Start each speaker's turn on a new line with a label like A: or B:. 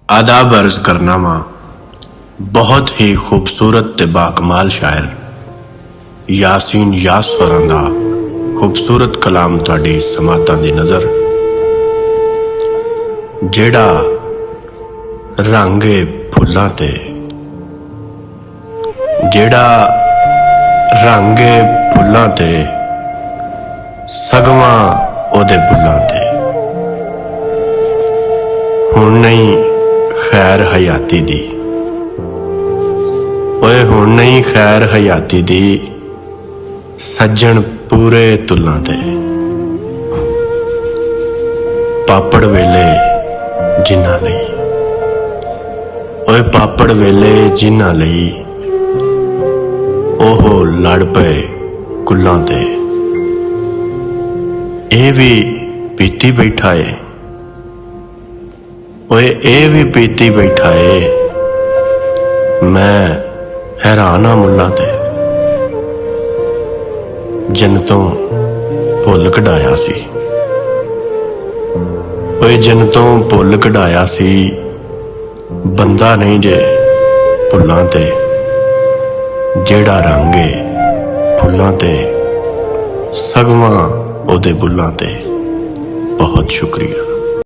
A: आदाब अर्ज करना वा बहुत ही खूबसूरत ते बाकमाल शायर यासीन यासफरां दा खूबसूरत कलाम तुहाडी समातां दी नज़र। जेड़ा रंग है फुल्लां ते, जेड़ा रंग है फुल्लां ते, सगवां ओदे बुल्लां ते। हुण नहीं खैर हयाती दी, ओए हुण नहीं खैर हयाती दी, सज्जन पूरे तुल्लां ते। पापड़ वेले जिन्हां लई, ओए पापड़ वेले जिन्हां लई, ओहो लड़ पे कुल्लां ते। ए भी पीती बैठा है, ओए ए भी पीती बैठा है, मैं हैरान हाँ मुल्लां ते। जन्नतों भुल कढाया सी, ओए जन्नतों भुल कढाया सी, बंदा नहीं जे भुल्लां ते। जेड़ा रंग है फुल्लां ते, सगवां ओदे बुल्लां ते। बहुत शुक्रिया।